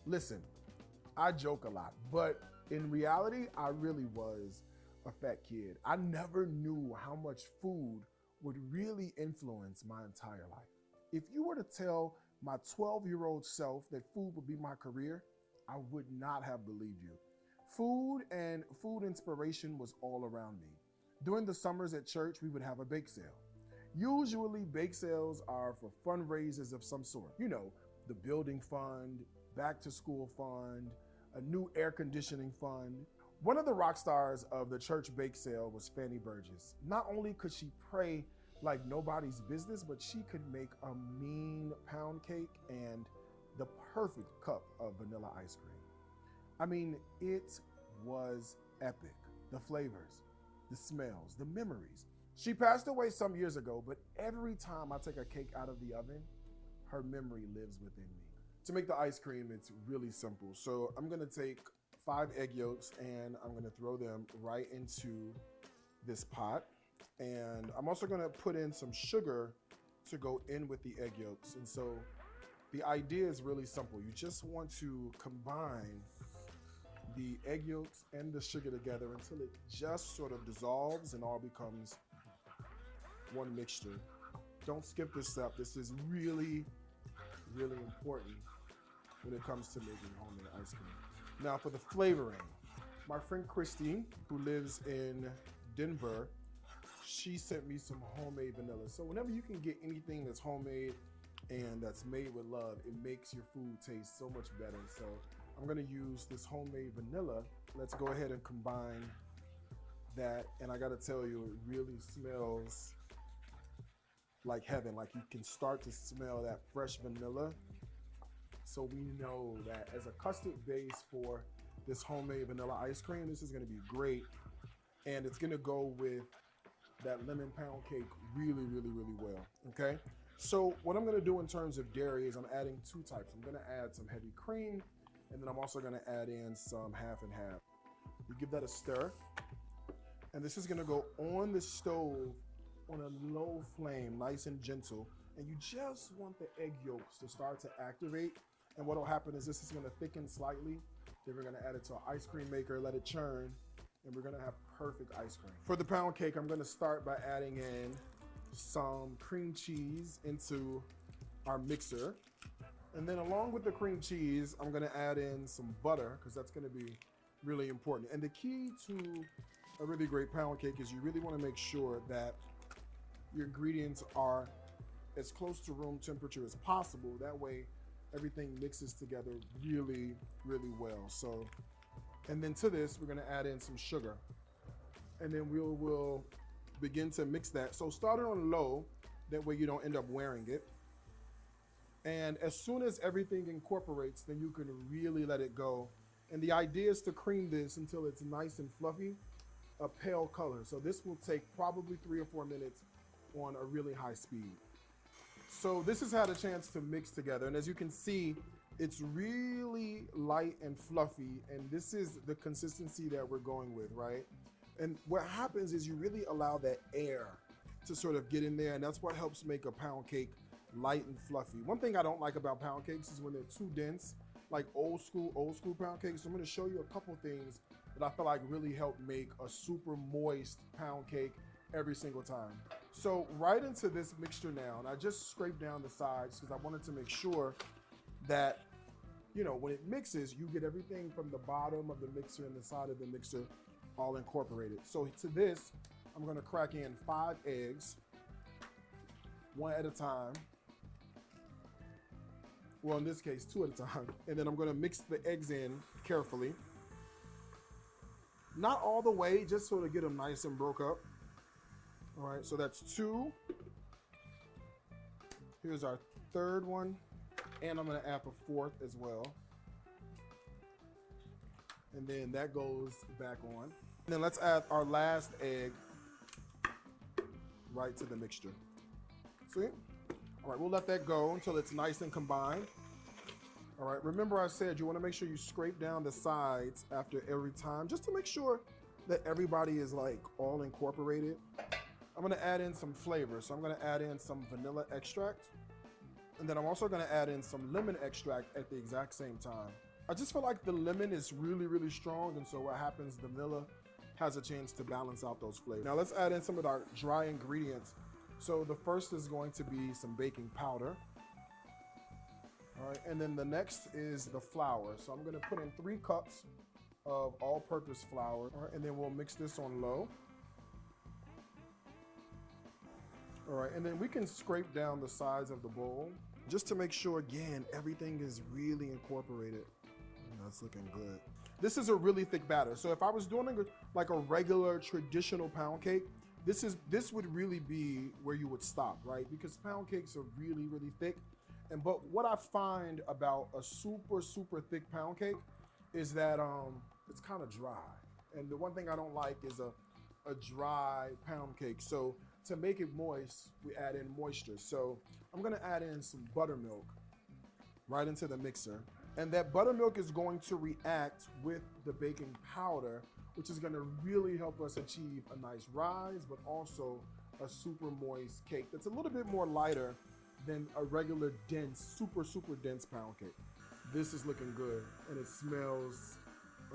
Listen, I joke a lot, but in reality, I really was a fat kid. I never knew how much food would really influence my entire life. If you were to tell my 12-year-old self that food would be my career, I would not have believed you. Food and food inspiration was all around me. During the summers at church, we would have a bake sale. Usually, bake sales are for fundraisers of some sort. You know, the building fund, back to school fund, a new air conditioning fund. One of the rock stars of the church bake sale was Fanny Burgess. Not only could she pray like nobody's business, but she could make a mean pound cake and the perfect cup of vanilla ice cream. I mean, it was epic. The flavors, the smells, the memories. She passed away some years ago, but every time I take a cake out of the oven, her memory lives within me. To make the ice cream, it's really simple. So I'm gonna take 5 egg yolks and I'm gonna throw them right into this pot. And I'm also gonna put in some sugar to go in with the egg yolks. And so the idea is really simple. You just want to combine the egg yolks and the sugar together until it just sort of dissolves and all becomes one mixture. Don't skip this step. This is really, really important when it comes to making homemade ice cream. Now for the flavoring, my friend Christine, who lives in Denver, she sent me some homemade vanilla. So whenever you can get anything that's homemade and that's made with love, it makes your food taste so much better. So I'm gonna use this homemade vanilla. Let's go ahead and combine that. And I gotta tell you, it really smells like heaven. Like you can start to smell that fresh vanilla. So we know that as a custard base for this homemade vanilla ice cream, this is gonna be great. And it's gonna go with that lemon pound cake really, really, really well, okay? So what I'm gonna do in terms of dairy is I'm adding 2 types. I'm gonna add some heavy cream, and then I'm also gonna add in some half and half. You give that a stir, and this is gonna go on the stove on a low flame, nice and gentle, and you just want the egg yolks to start to activate. And what'll happen is this is gonna thicken slightly, then we're gonna add it to an ice cream maker, let it churn, and we're gonna have perfect ice cream. For the pound cake, I'm gonna start by adding in some cream cheese into our mixer. And then along with the cream cheese, I'm gonna add in some butter, because that's gonna be really important. And the key to a really great pound cake is you really wanna make sure that your ingredients are as close to room temperature as possible. That way, everything mixes together really, really well. So, and then to this, we're gonna add in some sugar. And then we'll begin to mix that. So start it on low, that way you don't end up wearing it. And as soon as everything incorporates, then you can really let it go. And the idea is to cream this until it's nice and fluffy, a pale color. So this will take probably 3 or 4 minutes on a really high speed. So this has had a chance to mix together. And as you can see, it's really light and fluffy. And this is the consistency that we're going with, right? And what happens is you really allow that air to sort of get in there. And that's what helps make a pound cake light and fluffy. One thing I don't like about pound cakes is when they're too dense, like old school pound cakes. So I'm gonna show you a couple things that I feel like really help make a super moist pound cake every single time. So right into this mixture now, and I just scraped down the sides because I wanted to make sure that, you know, when it mixes, you get everything from the bottom of the mixer and the side of the mixer all incorporated. So to this, I'm gonna crack in 5 eggs, 1 at a time. Well, in this case, 2 at a time. And then I'm gonna mix the eggs in carefully. Not all the way, just sort of get them nice and broke up. All right, so that's 2. Here's our 3rd one. And I'm gonna add a 4th as well. And then that goes back on. And then let's add our last egg right to the mixture. See? All right, we'll let that go until it's nice and combined. All right, remember I said you wanna make sure you scrape down the sides after every time, just to make sure that everybody is like all incorporated. I'm gonna add in some flavor. So I'm gonna add in some vanilla extract. And then I'm also gonna add in some lemon extract at the exact same time. I just feel like the lemon is really, really strong, and so what happens, the vanilla has a chance to balance out those flavors. Now let's add in some of our dry ingredients. So the first is going to be some baking powder. All right, and then the next is the flour. So I'm gonna put in 3 cups of all-purpose flour. All right, and then we'll mix this on low. All right, and then we can scrape down the sides of the bowl just to make sure, again, everything is really incorporated. That's looking good. This is a really thick batter. So if I was doing like a regular traditional pound cake, this would really be where you would stop, right? Because pound cakes are really, really thick. But what I find about a super, super thick pound cake is that it's kind of dry. And the one thing I don't like is a dry pound cake. So to make it moist, we add in moisture. So I'm gonna add in some buttermilk right into the mixer. And that buttermilk is going to react with the baking powder, which is gonna really help us achieve a nice rise, but also a super moist cake that's a little bit more lighter than a regular dense, super, super dense pound cake. This is looking good and it smells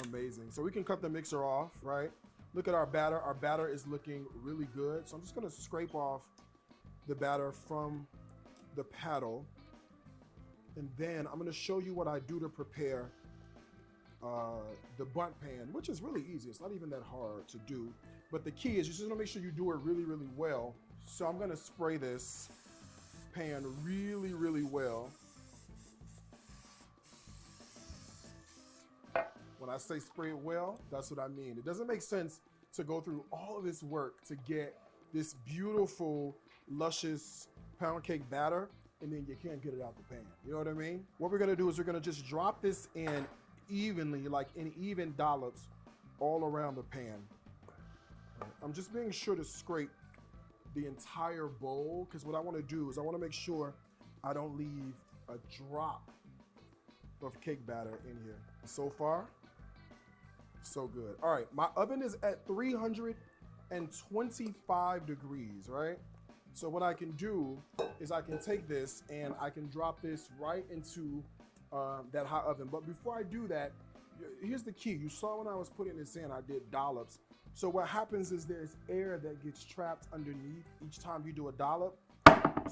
amazing. So we can cut the mixer off, right? Look at our batter. Our batter is looking really good. So I'm just gonna scrape off the batter from the paddle. And then I'm gonna show you what I do to prepare the bundt pan, which is really easy. It's not even that hard to do. But the key is you just wanna make sure you do it really, really well. So I'm gonna spray this pan really, really well. When I say spray it well, that's what I mean. It doesn't make sense to go through all of this work to get this beautiful, luscious pound cake batter, and then you can't get it out the pan. You know what I mean? What we're gonna do is we're gonna just drop this in evenly, like in even dollops, all around the pan. I'm just being sure to scrape the entire bowl, because what I wanna do is I wanna make sure I don't leave a drop of cake batter in here. So far, so good. All right, my oven is at 325 degrees, right? So what I can do is I can take this and I can drop this right into that hot oven. But before I do that, here's the key. You saw when I was putting this in, I did dollops. So what happens is there's air that gets trapped underneath each time you do a dollop.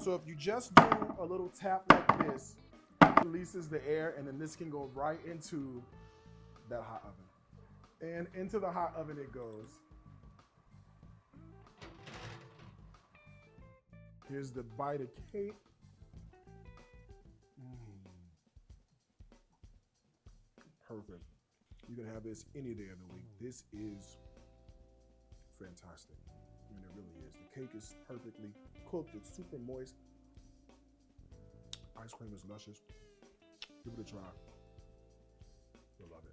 So if you just do a little tap like this, it releases the air, and then this can go right into that hot oven. And into the hot oven it goes. Here's the bite of cake. Perfect. You can have this any day of the week. This is fantastic. I mean, it really is. The cake is perfectly cooked. It's super moist. Ice cream is luscious. Give it a try. You'll love it.